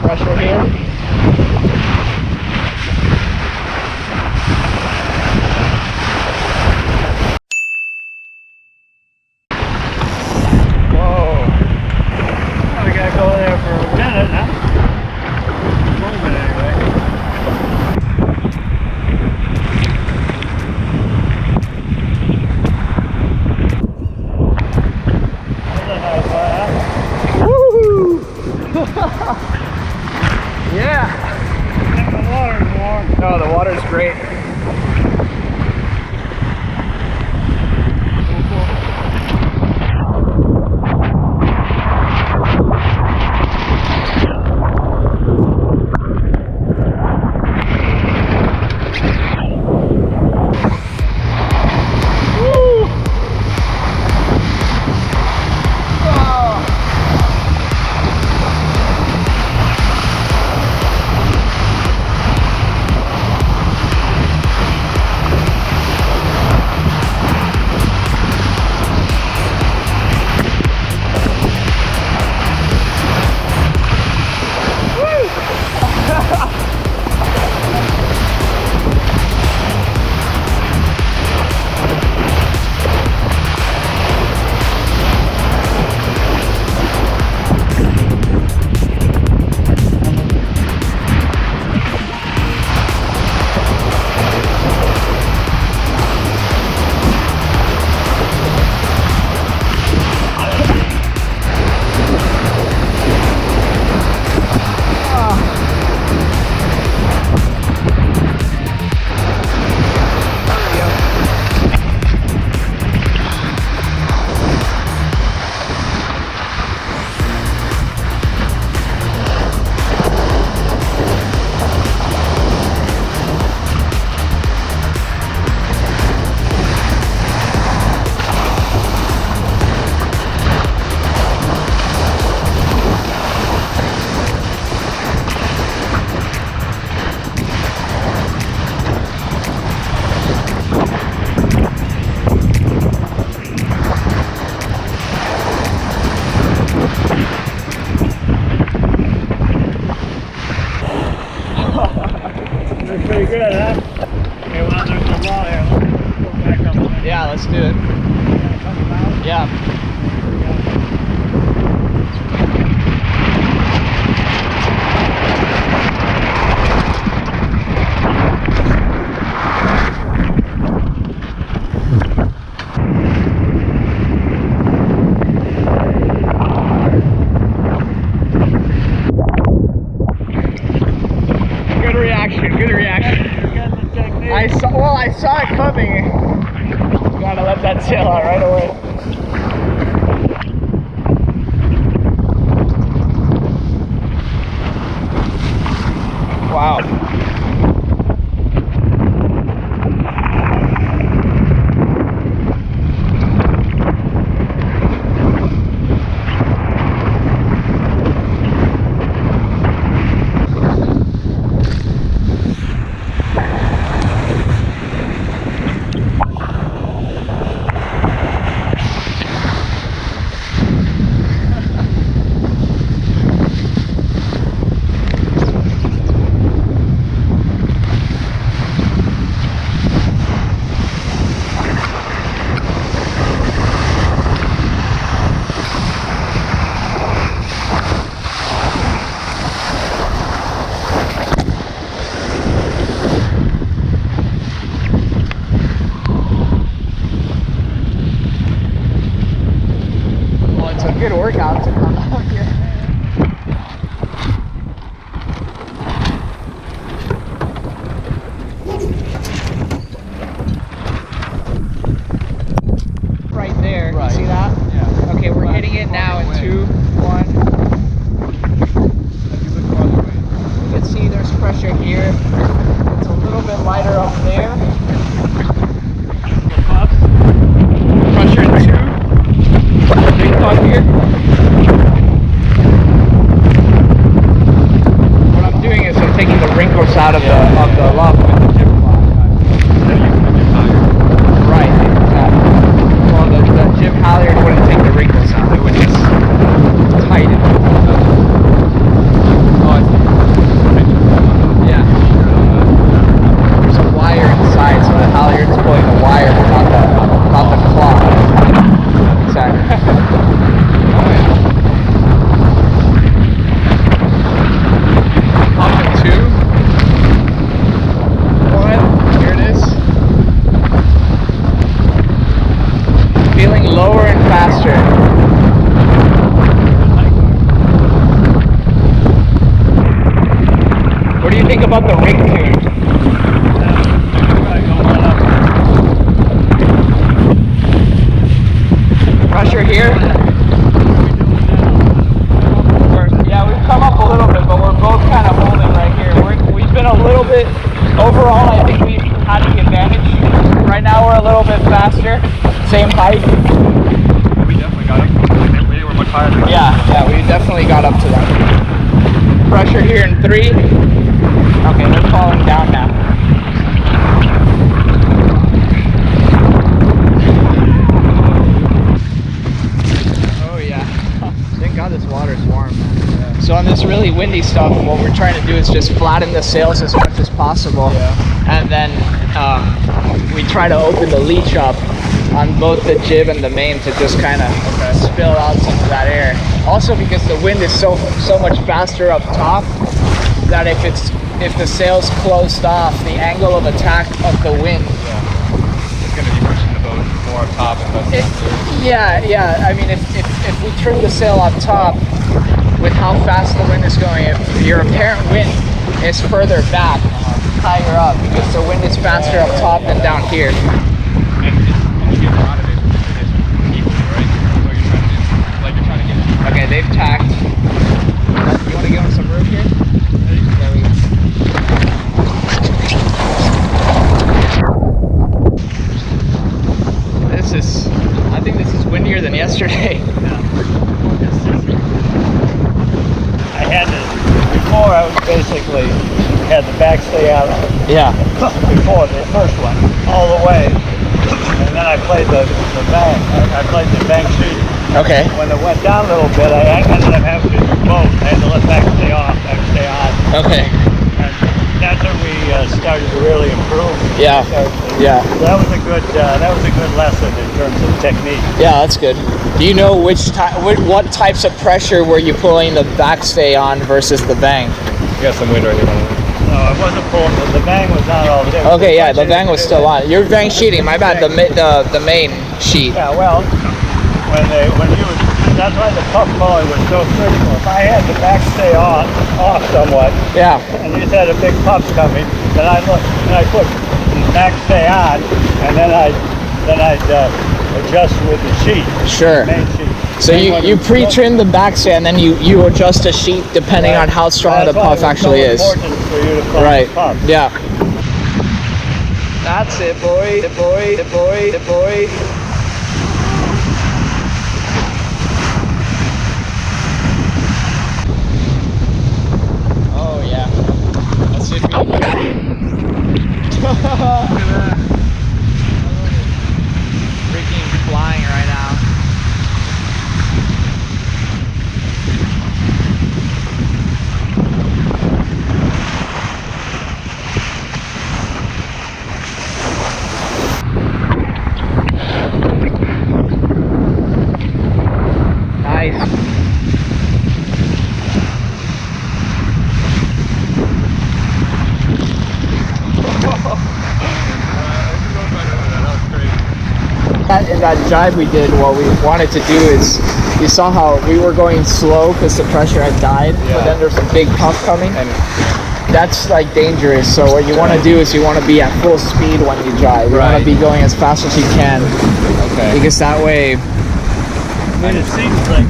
pressure here. Whoa. Oh, we gotta go there for a minute, huh? A moment anyway. That's a high spot, huh? Woo! Yeah. I think the water's warm. No, the water's great. That's pretty good, huh? Okay, well, there's no wall here. Let's go back up a minute. Yeah, let's do it. Coming out. Yeah. Good reaction, good reaction. You're getting the technique. I saw it coming. Gotta let that sail out right away. Wow. Good workout to come out here. Right there, Right. you see that? Yeah. Okay, we're hitting it now in 2, 1. You can see there's pressure here. It's a little bit lighter up there. Pressure in 2. Big puff here. What I'm doing is I'm taking the wrinkles out of the lump. Right. Well, the jib halyard wouldn't take the wrinkles out. It would just tighten. Oh, I see. about the rig tune? Pressure here? Yeah, we've come up a little bit, but we're both kind of holding right here. We've been a little bit, overall, I think we've had the advantage. Right now we're a little bit faster, same height. We definitely got up. We were much higher than that. Yeah, we definitely got up to them. Pressure here in 3. Okay, they're falling down now. Oh yeah. Thank God this water's warm, man. Yeah. So on this really windy stuff, what we're trying to do is just flatten the sails as much as possible. Yeah. And then we try to open the leach up on both the jib and the main to just kind of spill out some of that air. Also because the wind is so much faster up top that if the sail's closed off, the angle of attack of the wind, it's going to be pushing the boat more up top. Yeah. I mean, if we trim the sail up top with how fast the wind is going, if your apparent wind is further back, higher up, because the wind is faster up top than down here. Okay, they've tacked. You want to give them some room here? There we go. I think this is windier than yesterday. I had to, before I was basically had the backstay out. Yeah. Before the first one, all the way. And then I played the bank. I played the bank sheet. Okay. When it went down a little bit, I ended up having to do both. I had to let backstay off, backstay on. Okay. And that's when we started to really improve. Yeah. Yeah. That was a good lesson in terms of technique. Yeah, that's good. Do you know what types of pressure were you pulling the backstay on versus the bang? You got some wind right here. No, I wasn't pulling. The bang was not all there. Okay, yeah, the bang was still on. You're bang sheeting. My bad. The main sheet. Yeah, well, that's why the puff molly was so critical. If I had the backstay off somewhat, yeah, and you had a big puff coming, then I put the backstay on, and then I'd adjust with the sheet. Sure. Main sheet. So you pre-trim the backstay and then you adjust the sheet depending on how strong the puff actually is. That's important for you to pull right. the puff. Yeah. That's it, boy. Boy. Oh yeah. That's it. Freaking flying right now. In that jibe we did, what we wanted to do is, you saw how we were going slow because the pressure had died, but then there's a big puff coming, and that's like dangerous. So what you want to do is you want to be at full speed when you jibe. You want to be going as fast as you can, because that way. I mean, it seems like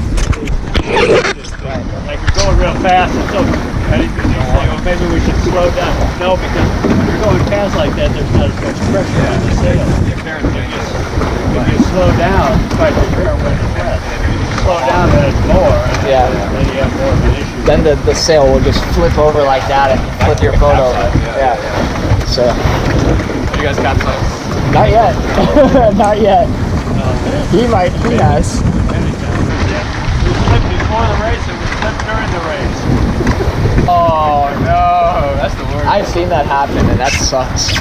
you're going real fast, and so maybe we should slow down. No, because when you're going fast like that, there's not as much pressure on the sail. If you slow down, quite the current wind is less. If you slow down, then it's more. Then you have more of an issue. Then the sail will just flip over like that and flip your boat over. Yeah. So. You guys got some? Not yet. Not yet. He has. We flipped before the race and we flipped during the race. Oh no, that's the worst. I've seen that happen and that sucks.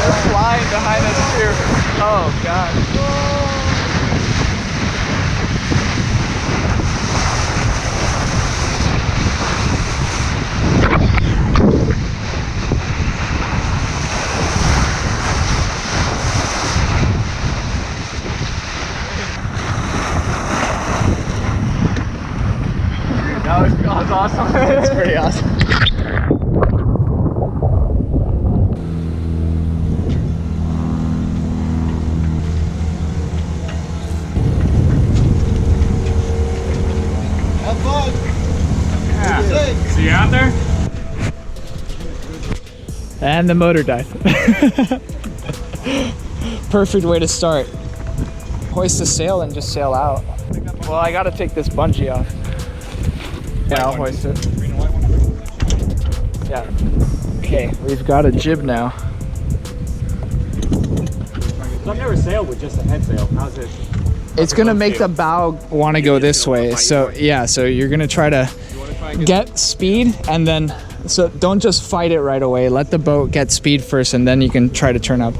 They're flying behind us too. Oh god. That's pretty awesome. Have fun. Yeah. See you out there? And the motor died. Perfect way to start. Hoist the sail and just sail out. Well, I gotta take this bungee off. Yeah, I'll hoist it. Yeah. Okay, we've got a jib now. So I've never sailed with just a head sail. How's it? It's gonna make the bow want to go this way. So yeah, so you're gonna try to get speed and then, so don't just fight it right away. Let the boat get speed first and then you can try to turn up.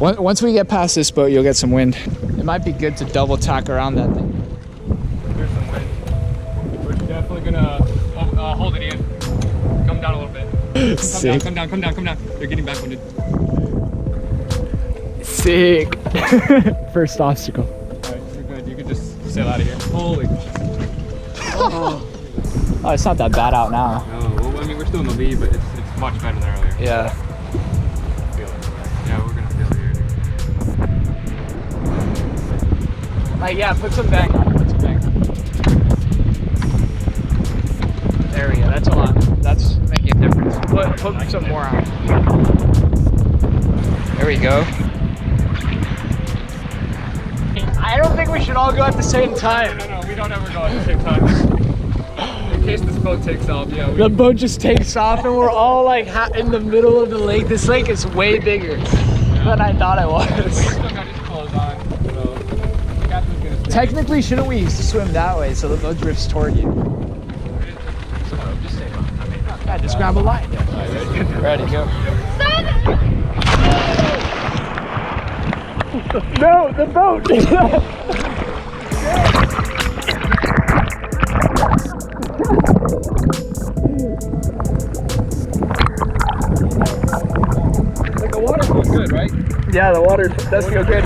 Once we get past this boat, you'll get some wind. It might be good to double tack around that thing. There's some wind. We're definitely gonna hold it in. Come down a little bit. Sick. Come down. They're getting backwinded. Sick. First obstacle. Alright, you're good. You can just sail out of here. Holy. Oh, it's not that bad out now. No, well, I mean, we're still in the lead, but it's much better than earlier. Yeah. Feel it. Yeah, we're gonna feel it here. Like, yeah, put some bang on. Put some bang on. There we go. That's a lot. That's making a difference. Put some more on. There we go. I don't think we should all go at the same time. No, we don't ever go at the same time. In case this boat takes off, yeah. The boat just takes off and we're all like in the middle of the lake. This lake is way bigger than I thought it was. We still got his clothes on, so the captain's gonna stay. Technically, shouldn't we swim that way so the boat drifts toward you? Just say Yeah, just grab a line. Ready, go. No, the boat! Like the water feels good, right? Yeah, the water does feel good.